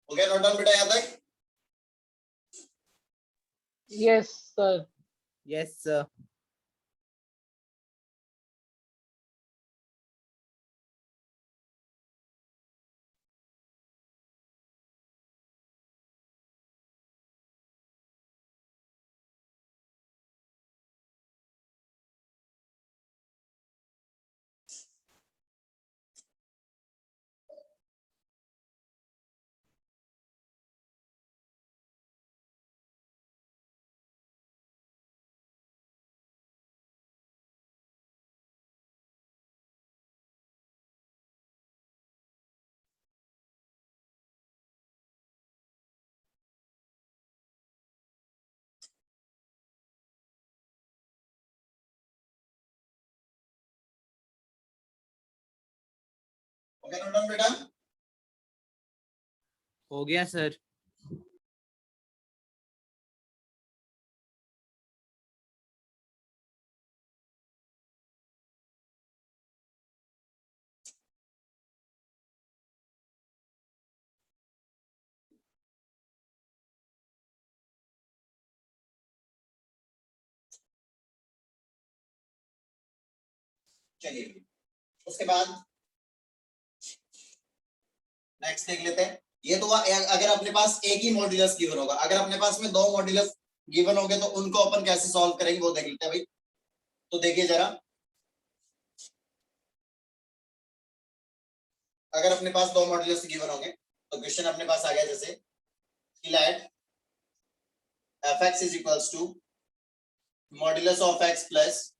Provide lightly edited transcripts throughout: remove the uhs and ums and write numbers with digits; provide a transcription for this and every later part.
हो गया note down बेटा यहाँ तक? Yes sir. Yes sir. हो गया नोट डाउन बेटा? हो गया सर। चलिए उसके बाद नेक्स्ट देख लेते हैं। ये तो अगर अपने पास एक ही मॉड्यूलस गिवन होगा, अगर अपने पास में दो मॉड्यूलस गिवन होंगे तो उनको अपन कैसे सॉल्व करेंगे वो देख लेते हैं भाई। तो देखिए जरा, अगर अपने पास दो मॉड्यूलस गिवन होंगे तो क्वेश्चन अपने पास आ गया जैसे कि late fx is equals to modulus of x plus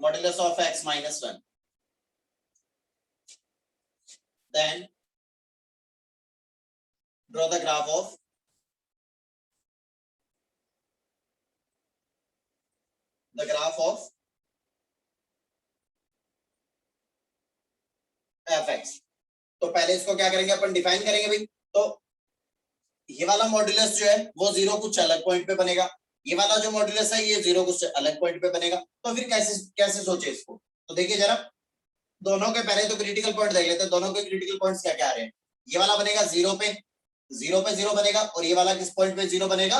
modulus of x minus 1, then draw the graph of fx। तो पहले इसको क्या करेंगे अपन, डिफाइन करेंगे भाई। तो ये वाला मॉड्यूलस जो है वो जीरो कुछ अलग पॉइंट पे बनेगा, ये वाला जो मॉड्यूलस है ये जीरो कुछ अलग पॉइंट पे बनेगा। तो फिर कैसे सोचे इसको, तो देखिए जरा, दोनों के पहले तो क्रिटिकल पॉइंट देख लेते हैं। दोनों के क्रिटिकल पॉइंट्स क्या क्या आ रहे हैं। ये वाला बनेगा जीरो पे जीरो बनेगा, और ये वाला किस पॉइंट पे जीरो बनेगा,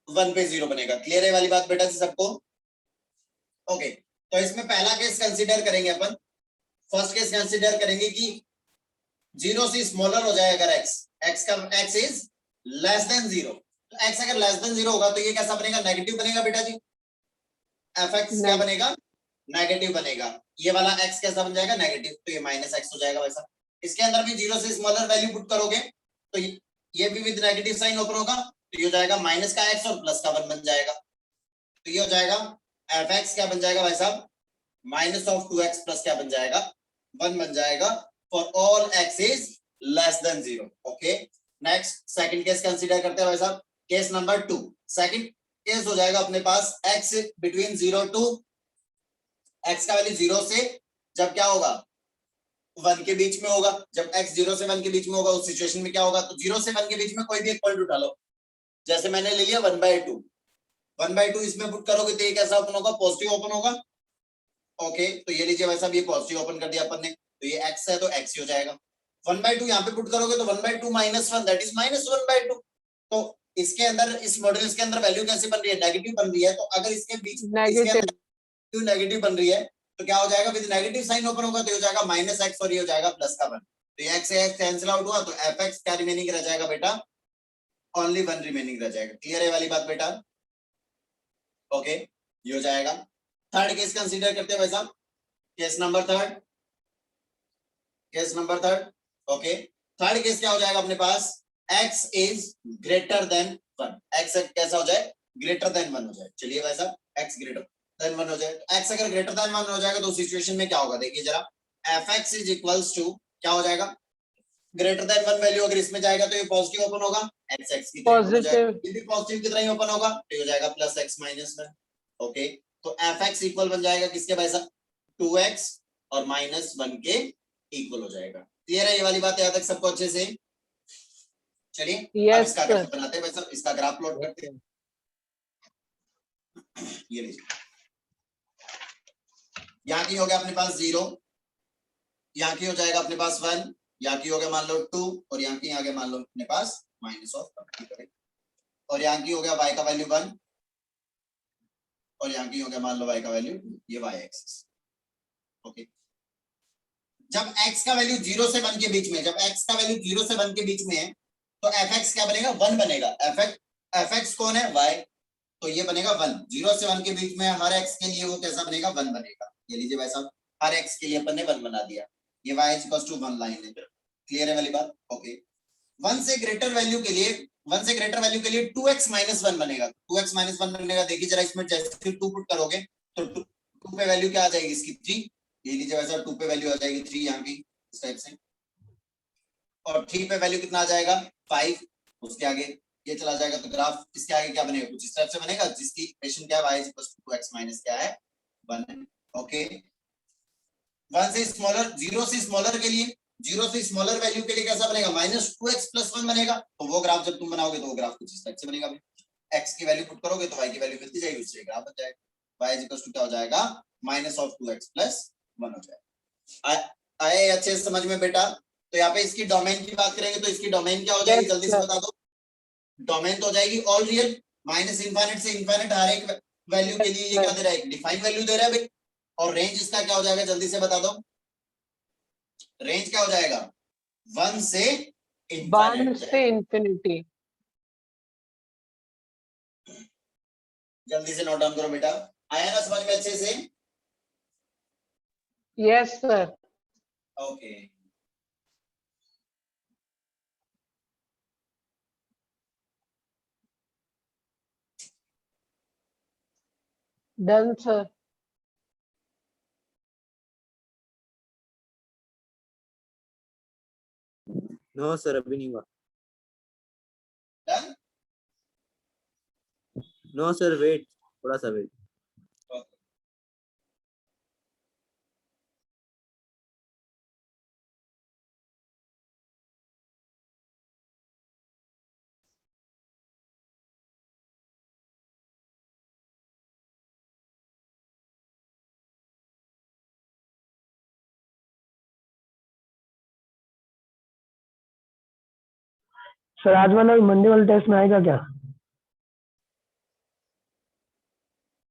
1 पे जीरो बनेगा। क्लियर है वाली बात बेटा जी सबको? ओके, तो इसमें पहला केस कंसीडर करेंगे अपन। फर्स्ट केस कंसीडर करेंगे कि जीरो से स्मॉलर हो जाए अगर x is less than zero. तो x अगर लेस देन जीरो होगा तो ये कैसा बनेगा, नेगेटिव बनेगा बेटा जी। fx क्या बनेगा, नेगेटिव बनेगा। ये वाला x कैसा बन जाएगा, नेगेटिव, तो ये माइनस x हो जाएगा वैसा। इसके अंदर भी जीरो से स्मॉलर वैल्यू पुट करोगे तो ये भी विद नेगेटिव साइन ओपन होगा, तो ये हो जाएगा माइनस का x और प्लस का 1 बन जाएगा। तो ये हो जाएगा fx क्या बन जाएगा भाई साहब, माइनस ऑफ 2x प्लस क्या बन जाएगा, 1 बन जाएगा for all x is less than zero. Okay, next second case consider करते हैं भाई साहब, केस नंबर 2। सेकंड केस हो जाएगा अपने पास x बिटवीन 0 टू x का वैल्यू 0 से जब क्या होगा 1 के बीच में होगा। जब x 0 से 1 के बीच में होगा उस सिचुएशन में क्या होगा, तो 0 से 1 के बीच में कोई भी एक पॉइंट उठा लो। जैसे मैंने ले लिया 1/2, 1/2 इसमें पुट करोगे तो ये कैसा ओपन होगा, पॉजिटिव ओपन होगा। ओके, तो ये लीजिए वैसा भी पॉजिटिव ओपन कर दिया अपन ने, तो ये x है तो x ही हो जाएगा। 1/2 यहाँ पे पुट करोगे तो 1/2 माइनस 1 दैट इज माइनस 1/2। तो इसके अंदर, इस मॉड्यूलस के अंदर वैल्यू कैसे बन रही है, नेगेटिव बन रही है। तो अगर इसके बीच नेगेटिव नेगेटिव बन रही है तो क्या हो जाएगा, विद नेगेटिव साइन ओपन होगा तो हो जाएगा माइनस x और ये हो जाएगा प्लस का 1। तो ये x से x कैंसिल आउट हुआ तो fx क्या रिमेनिंग रह जाएगा बेटा, ओनली 1 रिमेनिंग रह जाएगा। क्लियर है वाली बात बेटा? ओके, ये हो जाएगा। थर्ड केस कंसीडर करते हैं भाई साहब, case number third. Okay, third case क्या हो जाएगा अपने पास, x is greater than 1। x कैसा हो जाए, ग्रेटर देन 1 हो जाए। चलिए भाई साहब, x ग्रेटर देन 1 हो जाए। x अगर ग्रेटर देन 1 हो जाएगा तो सिचुएशन में क्या होगा, देखिए जरा, fx इज इक्वल्स टू क्या हो जाएगा, ग्रेटर देन 1 वैल्यू अगर इसमें जाएगा तो ये पॉजिटिव ओपन होगा, x x की तरह हो जाएगा, ये भी पॉजिटिव की तरह ही ओपन होगा, तो ये हो जाएगा प्लस x माइनस 1। ओके, तो fx इक्वल बन जाएगा किसके भाई साहब, 2x और माइनस 1 के इक्वल हो जाएगा। क्लियर है ये वाली बात यहाँ तक सबको अच्छे से? चलिए अब इसका ग्राफ बनाते हैं भाई साहब, इसका ग्राफ प्लॉट करते हैं। ये लीजिए, यहाँ की हो गया अपने पास 0, यहाँ की हो जाएगा अपने पास 1, यहाँ की हो गया मान लो 2 और यहाँ की आगे मान लो अपने पास माइनस ऑफ, और यहाँ की हो गया y का वैल्यू 1 और यहाँ की हो गया मान लो y का वैल्यू 2, ये y एक्सिस। ओके, जब x का वैल्यू 0 से 1 के बीच में, जब x का वैल्यू 0 से 1 के बीच में है तो fx क्या बनेगा, 1 बनेगा। fx कौन है, y, तो ये बनेगा 1। 0 से 1 के बीच में हर x के लिए वो कैसा बनेगा, 1 बनेगा। ये लीजिए भाई साहब, हर x के लिए अपन ने 1 बना दिया। ये y इक्वल्स टू 1 लाइन है। क्लियर है वाली बात? ओके, 1 से ग्रेटर वैल्यू के लिए 2x माइनस 1 बनेगा। 2x माइनस 1 बनेगा, देखिए जरा इसमें जैसे 2 पुट करोगे तो 2 पे वैल्यू क्या आ जाएगी इसकी, 3। ये लीजिए वैसा 2 पे वैल्यू आ जाएगी 3 यहाँ की, इस टाइप से। और 3 पे वैल्यू कितना आ जाएगा, 5। उसके आगे ये चला जाएगा तो ग्राफ इसके आगे क्या बनेगा, कुछ इस टाइप से बनेगा, जिसकी इक्वेशन क्या है, y equals to 2x minus क्या है, 1। ओके, 1 से स्मॉलर, 0 से स्मॉलर के लिए, 0 से स्मॉलर वैल्यू के लिए कैसा बनेगा, -2x + 1 बनेगा। तो वो ग्राफ जब तुम बनाओगे तो वो ग्राफ कुछ इस टाइप से बनेगा। x की वैल्यू पुट करोगे तो y की वैल्यू मिलती जाएगी, उससे ग्राफ बन जाएगा। y इक्वल्स टू क्या हो जाएगा, -2x + 1 हो जाएगा। आए अच्छे से समझ में बेटा? तो यहाँ पे इसकी डोमेन की बात करेंगे तो इसकी डोमेन क्या हो जाएगी, Yes, जल्दी से sir. बता दो। डोमेन तो हो जाएगी ऑल रियल, -इनफाइनाइट से इनफाइनाइट, हर एक वैल्यू के लिए ये क्या दे रहा है, एक डिफाइंड वैल्यू दे रहा है भाई। और रेंज इसका क्या हो जाएगा, जल्दी से बता दो। रेंज क्या हो जाएगा, 1 से 1 इनफाइनाइट से infinity. जल्दी से नोट डाउन करो बेटा। आया ना समझ में अच्छे से? Yes, sir. Okay, Done, sir. No sir, अभी नहीं हुआ। डन। नो सर, वेट, थोड़ा सा वेट। सर आज वाला मंडे वाले टेस्ट में आएगा क्या?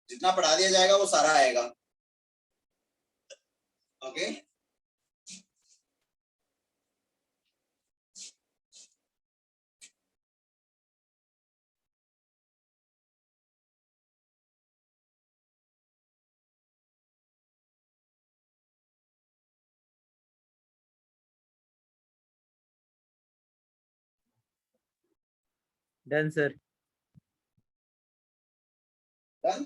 जितना पढ़ा दिया जाएगा वो सारा आएगा। Okay, done sir. Done.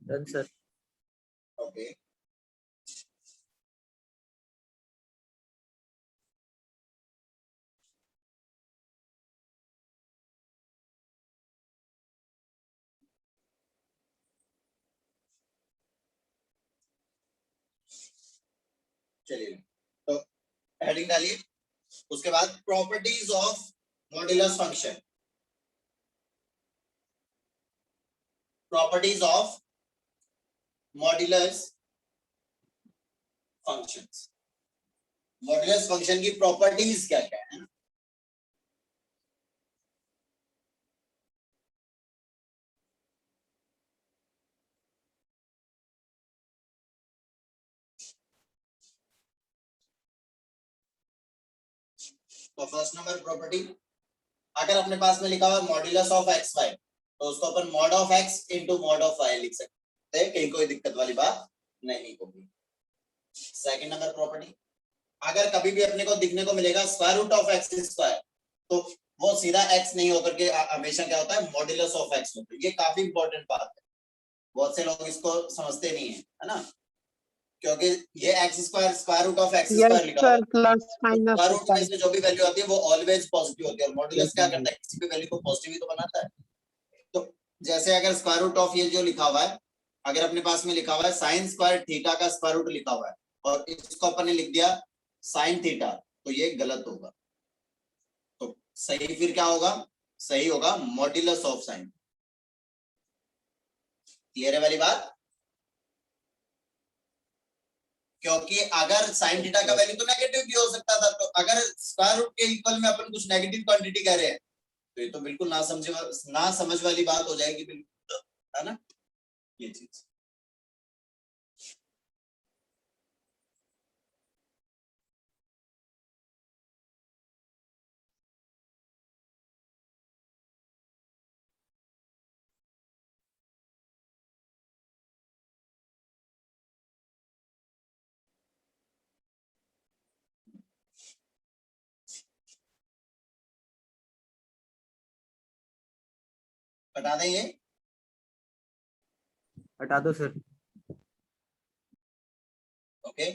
Done sir. Okay, चलिए तो हेडिंग डालिए। उसके बाद properties of modulus function, properties of modulus functions. Modulus function की प्रॉपर्टीज क्या क्या है? तो फर्स्ट नंबर प्रॉपर्टी, अगर अपने पास में लिखा हुआ मॉड्यूलस ऑफ एक्स वाई तो उसको अपन mod of X into mod of Y लिख सकते हैं, कहीं कोई दिक्कत वाली बात नहीं होगी। सेकंड नंबर प्रॉपर्टी, अगर कभी भी अपने को दिखने को मिलेगा square root of X square तो वो सीधा एक्स नहीं होकर के हमेशा क्या होता है, मॉड्यूलस ऑफ एक्स होता है। ये काफी इंपॉर्टेंट बात है, बहुत से लोग इसको समझते नहीं है, है ना। क्योंकि ये X square square root of X Yes, square लिखा हुआ है, sir. Plus minus square root में sign. से जो भी वैल्यू आती है वो ऑलवेज पॉजिटिव होती है, और मॉड्यूलस क्या करता है, किसी भी वैल्यू को पॉजिटिव ही तो बनाता है। तो जैसे अगर स्क्वायर रूट ऑफ ये जो लिखा हुआ है, अगर अपने पास में लिखा हुआ है साइन स्क्वायर थीटा का स्क्वायर रूट लिखा हुआ है और इसको अपन ने लिख दिया साइन थीटा, तो ये गलत होगा। तो सही फिर क्या होगा, सही होगा मॉड्यूलस ऑफ साइन। क्लियर है वाली बात? क्योंकि अगर साइन थीटा का वैल्यू तो नेगेटिव भी हो सकता था, तो अगर स्क्वायर रूट के इक्वल में अपन कुछ नेगेटिव क्वांटिटी कह रहे हैं तो ये तो बिल्कुल ना समझ वाली बात हो जाएगी, बिल्कुल, है ना ये चीज। बता दें ये, हटा दो sir. Okay.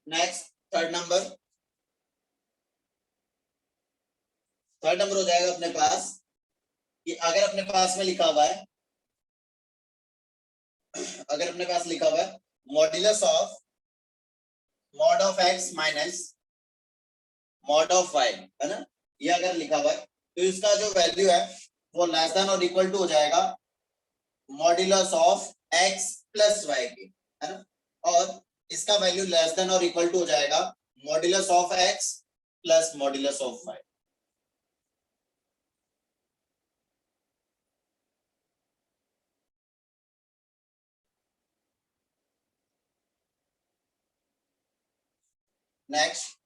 Next third number हो जाएगा अपने पास कि अगर अपने पास में लिखा हुआ है, अगर अपने पास लिखा हुआ है modulus of mod of X minus mod of Y, है ना, ये अगर लिखा हुआ है तो इसका जो वैल्यू है वो लेस देन और इक्वल टू हो जाएगा modulus of X plus Y के, है ना, और इसका वैल्यू लेस देन और इक्वल टू हो जाएगा modulus of X plus modulus of Y. Next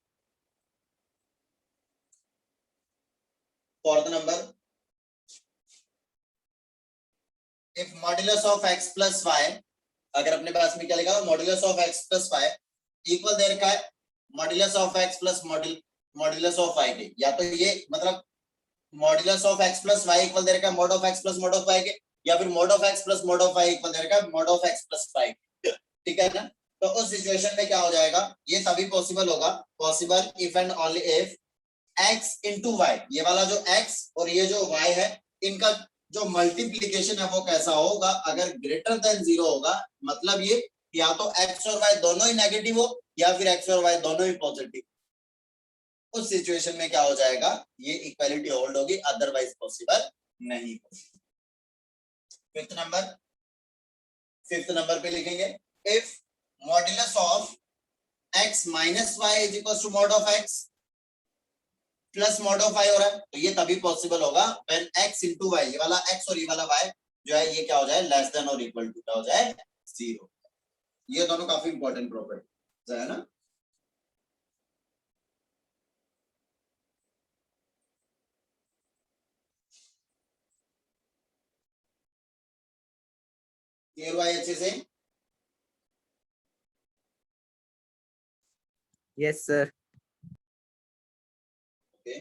fourth number, if modulus of x plus y, अगर अपने पास में क्या लिखा है modulus of x plus y equal दे रखा है modulus of x plus modulus of y के, या तो ये मतलब modulus of x plus y equal दे रखा है mod of x plus mod of y के, या फिर mod of x plus mod of y equal दे रखा है mod of x plus y, ठीक है ना। तो उस सिचुएशन में क्या हो जाएगा, ये तभी पॉसिबल होगा, possible if and only if x into Y, ये वाला जो x और ये जो y है इनका जो मल्टीप्लीकेशन है वो कैसा होगा, अगर ग्रेटर देन 0 होगा, मतलब ये या तो x और y दोनों ही नेगेटिव हो या फिर x और y दोनों ही पॉजिटिव, उस सिचुएशन में क्या हो जाएगा, ये इक्वालिटी होल्ड होगी, अदरवाइज पॉसिबल नहीं होगी। फिफ्थ नंबर पे लिखेंगे if modulus of x minus Y is equal to mod of x plus mod of y हो रहा है, तो ये तभी पॉसिबल होगा व्हेन x इंटू वाई, ये वाला x और ये वाला y जो है ये क्या हो जाए लेस देन और इक्वल टू क्या हो जाए 0। ये दोनों काफी इंपॉर्टेंट प्रॉपर्टी है ना। क्लियर हुआ ये अच्छे से? Yes sir. Okay,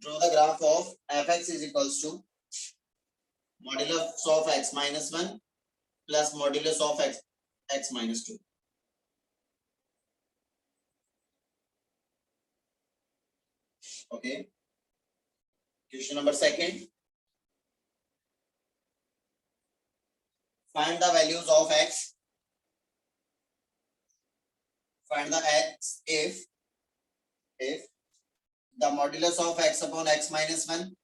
draw the graph of fx is equals to modulus of x minus 1 plus modulus of x minus 2. Okay, question number second, find the values of x, find the x if the modulus of x upon x minus 1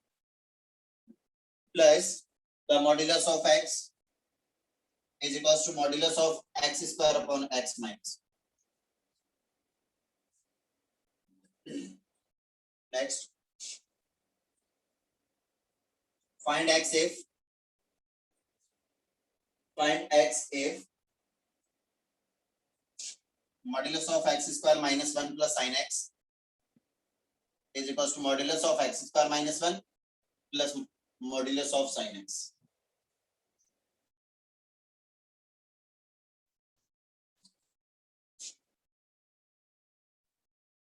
plus the modulus of x is equals to modulus of x square upon x minus. Next, find x if modulus of x square minus 1 plus sin x is equals to modulus of x square minus 1 plus modulus of sin x.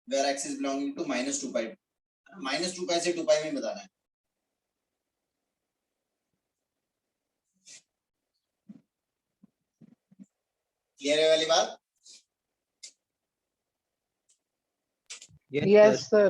Where X is belonging to -2 pi, -2 pi से 2 पाई में बताना है। Clear है वाली बात? Yes, sir.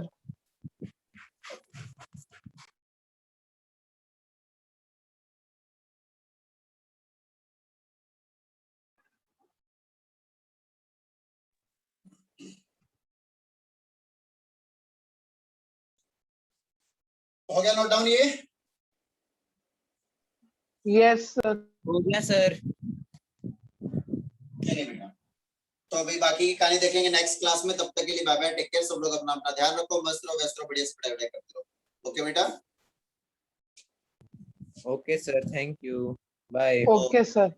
हो गया note down ये? Yes, sir. हो गया सर। चलिए बेटा, तो अभी बाकी की कहानी देखेंगे नेक्स्ट क्लास में। तब तक के लिए बाय बाय, टेक केयर। सब लोग अपना अपना ध्यान रखो, मस्त रहो, व्यस्त रहो, बढ़िया से पढ़ाई वढ़ाई करते रहो। ओके बेटा? Okay sir, thank you, bye. Okay, sir.